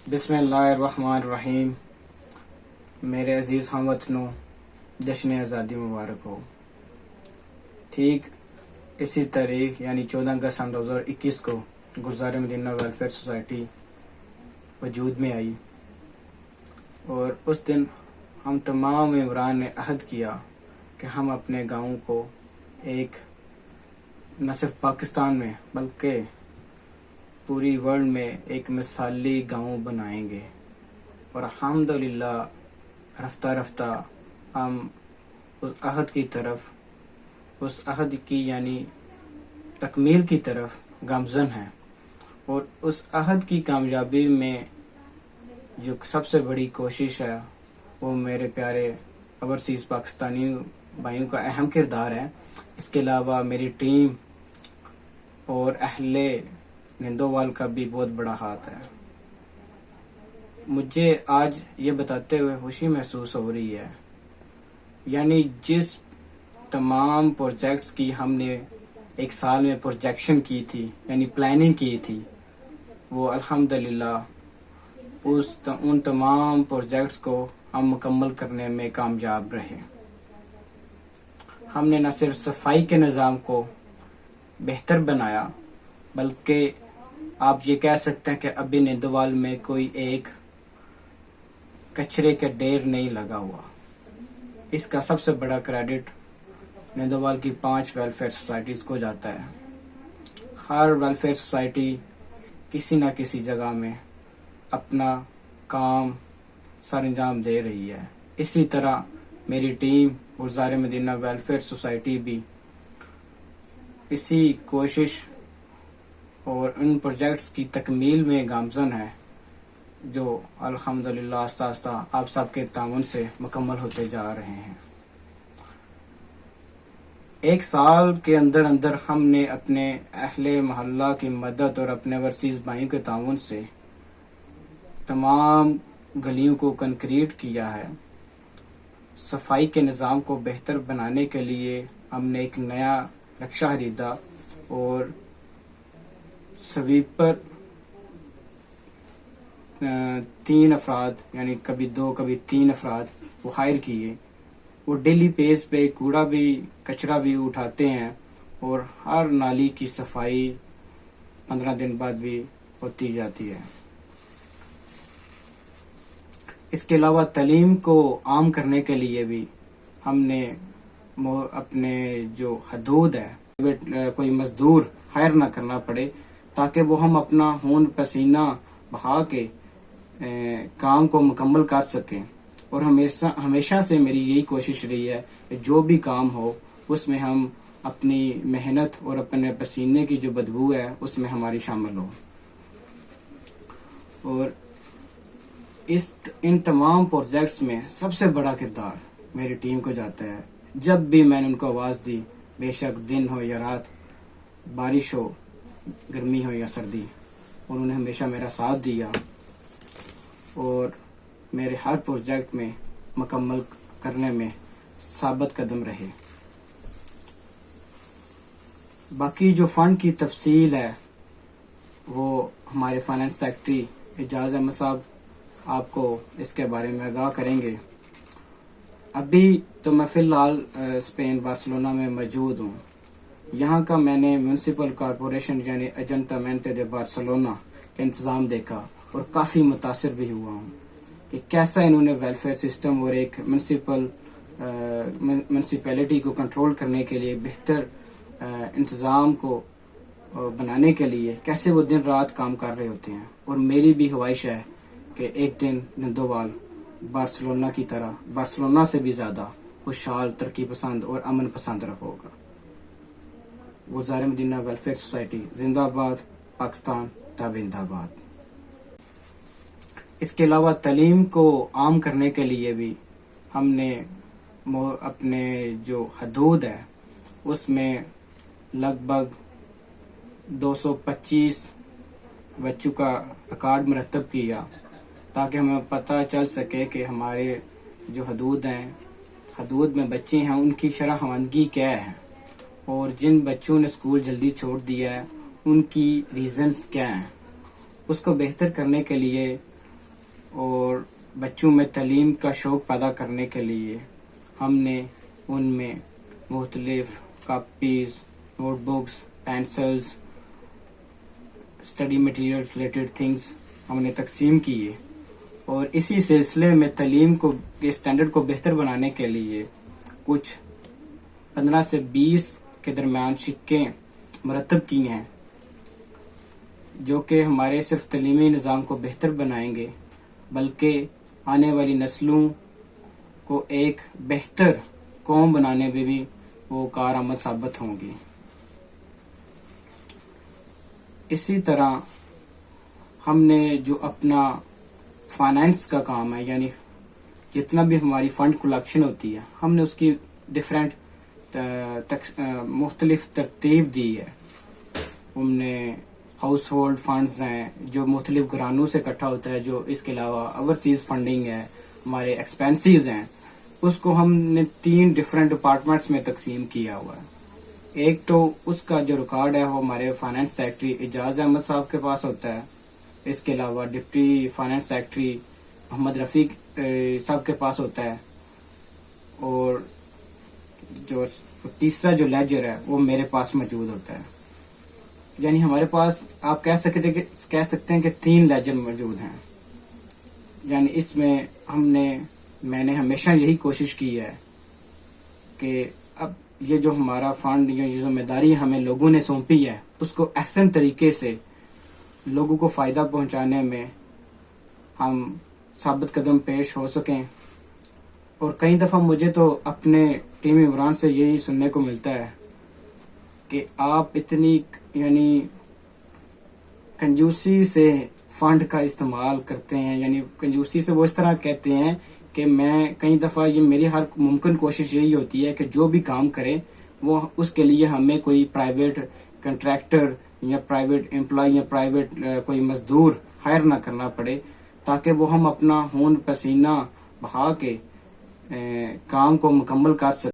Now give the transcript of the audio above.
بسم اللہ الرحمن الرحیم۔ میرے عزیز ہم وطنوں، جشن آزادی مبارک ہو۔ ٹھیک اسی تاریخ یعنی 14 اگست 2021 کو گلزار مدینہ ویلفیئر سوسائٹی وجود میں آئی، اور اس دن ہم تمام ممبران نے عہد کیا کہ ہم اپنے گاؤں کو ایک نہ صرف پاکستان میں بلکہ پوری ورلڈ میں ایک مثالی گاؤں بنائیں گے، اور الحمدللہ رفتہ رفتہ ہم اس عہد کی طرف، اس عہد کی یعنی تکمیل کی طرف گامزن ہیں۔ اور اس عہد کی کامیابی میں جو سب سے بڑی کوشش ہے وہ میرے پیارے اوورسیز پاکستانی بھائیوں کا اہم کردار ہے۔ اس کے علاوہ میری ٹیم اور اہل نندووال کا بھی بہت بڑا ہاتھ ہے۔ مجھے آج یہ بتاتے ہوئے خوشی محسوس ہو رہی ہے، یعنی جس تمام پروجیکٹس کی ہم نے ایک سال میں پروجیکشن کی تھی یعنی پلاننگ کی تھی، وہ الحمدللہ ان تمام پروجیکٹس کو ہم مکمل کرنے میں کامیاب رہے۔ ہم نے نہ صرف صفائی کے نظام کو بہتر بنایا، بلکہ آپ یہ کہہ سکتے ہیں کہ ابھی نندوال میں کوئی ایک کچرے کا ڈھیر نہیں لگا ہوا۔ اس کا سب سے بڑا کریڈٹ نندوال کی 5 ویلفیئر سوسائٹیز کو جاتا ہے۔ ہر ویلفیئر سوسائٹی کسی نہ کسی جگہ میں اپنا کام سر انجام دے رہی ہے۔ اسی طرح میری ٹیم گلزار مدینہ ویلفیئر سوسائٹی بھی اسی کوشش اور ان پروجیکٹس کی تکمیل میں گامزن ہے، جو الحمدللہ آہستہ آہستہ آپ سب کے تعاون سے مکمل ہوتے جا رہے ہیں۔ ایک سال کے اندر اندر ہم نے اپنے اہل محلہ کی مدد اور اپنے اوورسیز بھائیوں کے تعاون سے تمام گلیوں کو کنکریٹ کیا ہے۔ صفائی کے نظام کو بہتر بنانے کے لیے ہم نے ایک نیا رکشہ خریدا اور سویپر 3 افراد یعنی کبھی 2 کبھی 3 افراد وہ ہائر کیے۔ وہ ڈیلی بیس پہ کوڑا بھی کچرا بھی اٹھاتے ہیں اور ہر نالی کی صفائی 15 دن بعد بھی ہوتی جاتی ہے۔ اس کے علاوہ تعلیم کو عام کرنے کے لیے بھی ہم نے اپنے جو حدود ہے کوئی مزدور ہائر نہ کرنا پڑے، تاکہ وہ ہم اپنا خون پسینہ بہا کے کام کو مکمل کر سکیں۔ اور ہمیشہ سے میری یہی کوشش رہی ہے کہ جو بھی کام ہو اس میں ہم اپنی محنت اور اپنے پسینے کی جو بدبو ہے اس میں ہماری شامل ہو۔ اور ان تمام پروجیکٹس میں سب سے بڑا کردار میری ٹیم کو جاتا ہے۔ جب بھی میں نے ان کو آواز دی، بے شک دن ہو یا رات، بارش ہو، گرمی ہو یا سردی، انہوں نے ہمیشہ میرا ساتھ دیا اور میرے ہر پروجیکٹ میں مکمل کرنے میں ثابت قدم رہے۔ باقی جو فنڈ کی تفصیل ہے وہ ہمارے فائنانس سیکرٹری اعجاز احمد صاحب آپ کو اس کے بارے میں آگاہ کریں گے۔ ابھی تو میں فی الحال اسپین بارسلونا میں موجود ہوں۔ یہاں کا میں نے میونسپل کارپوریشن یعنی ایجنٹامنٹ دے بارسلونا کا انتظام دیکھا اور کافی متاثر بھی ہوا ہوں کہ کیسا انہوں نے ویلفیئر سسٹم اور ایک میونسپیلٹی کو کنٹرول کرنے کے لیے بہتر انتظام کو بنانے کے لیے کیسے وہ دن رات کام کر رہے ہوتے ہیں۔ اور میری بھی خواہش ہے کہ ایک دن نندووال بارسلونا کی طرح، بارسلونا سے بھی زیادہ خوشحال، ترقی پسند اور امن پسند ہوگا۔ گلزار مدینہ ویلفیئر سوسائٹی زندہ آباد، پاکستان تابندہ آباد۔ اس کے علاوہ تعلیم کو عام کرنے کے لیے بھی ہم نے اپنے جو حدود ہے اس میں لگ بھگ 225 بچوں کا ریکارڈ مرتب کیا، تاکہ ہمیں پتہ چل سکے کہ ہمارے جو حدود ہیں، حدود میں بچے ہیں، ان کی شرح خواندگی کیا ہے، اور جن بچوں نے اسکول جلدی چھوڑ دیا ہے ان کی ریزنز کیا ہیں۔ اس کو بہتر کرنے کے لیے اور بچوں میں تعلیم کا شوق پیدا کرنے کے لیے ہم نے ان میں مختلف copies, notebooks, pencils, study material related things ہم نے تقسیم کیے، اور اسی سلسلے میں تعلیم کے اسٹینڈرڈ کو بہتر بنانے کے لیے کچھ 15 سے 20 کے درمیان سکے مرتب کیے ہیں، جو کہ ہمارے صرف تعلیمی نظام کو بہتر بنائیں گے بلکہ آنے والی نسلوں کو ایک بہتر قوم بنانے میں بھی وہ کارآمد ثابت ہوں گی۔ اسی طرح ہم نے جو اپنا فائنانس کا کام ہے، یعنی جتنا بھی ہماری فنڈ کلیکشن ہوتی ہے، ہم نے اس کی مختلف ترتیب دی ہے۔ ہم نے ہاؤس ہولڈ فنڈز ہیں جو مختلف گھرانوں سے اکٹھا ہوتا ہے، جو اس کے علاوہ اوورسیز فنڈنگ ہے، ہمارے ایکسپینسیز ہیں، اس کو ہم نے 3 ڈفرینٹ ڈپارٹمنٹس میں تقسیم کیا ہوا ہے۔ ایک تو اس کا جو ریکارڈ ہے وہ ہمارے فائنانس سیکرٹری اعجاز احمد صاحب کے پاس ہوتا ہے، اس کے علاوہ ڈپٹی فائنانس سیکرٹری محمد رفیق صاحب کے پاس ہوتا ہے، اور جو تیسرا جو لیجر ہے وہ میرے پاس موجود ہوتا ہے۔ یعنی ہمارے پاس آپ کہہ سکتے ہیں کہ 3 لیجر موجود ہیں۔ یعنی اس میں میں نے ہمیشہ یہی کوشش کی ہے کہ اب یہ جو ہمارا فنڈ، یہ ذمہ داری ہمیں لوگوں نے سونپی ہے، اس کو احسن طریقے سے لوگوں کو فائدہ پہنچانے میں ہم ثابت قدم پیش ہو سکیں۔ اور کئی دفعہ مجھے تو اپنے ٹیم عمران سے یہی سننے کو ملتا ہے کہ آپ اتنی کنجوسی سے فنڈ کا استعمال کرتے ہیں، یعنی کنجوسی سے وہ اس طرح کہتے ہیں کہ میں کئی دفعہ یہ میری ہر ممکن کوشش یہی ہوتی ہے کہ جو بھی کام کرے وہ اس کے لیے ہمیں کوئی پرائیویٹ کنٹریکٹر یا پرائیویٹ امپلائی یا پرائیویٹ کوئی مزدور ہائر نہ کرنا پڑے، تاکہ وہ ہم اپنا خون پسینہ بہا کے کام کو مکمل کر سکیں۔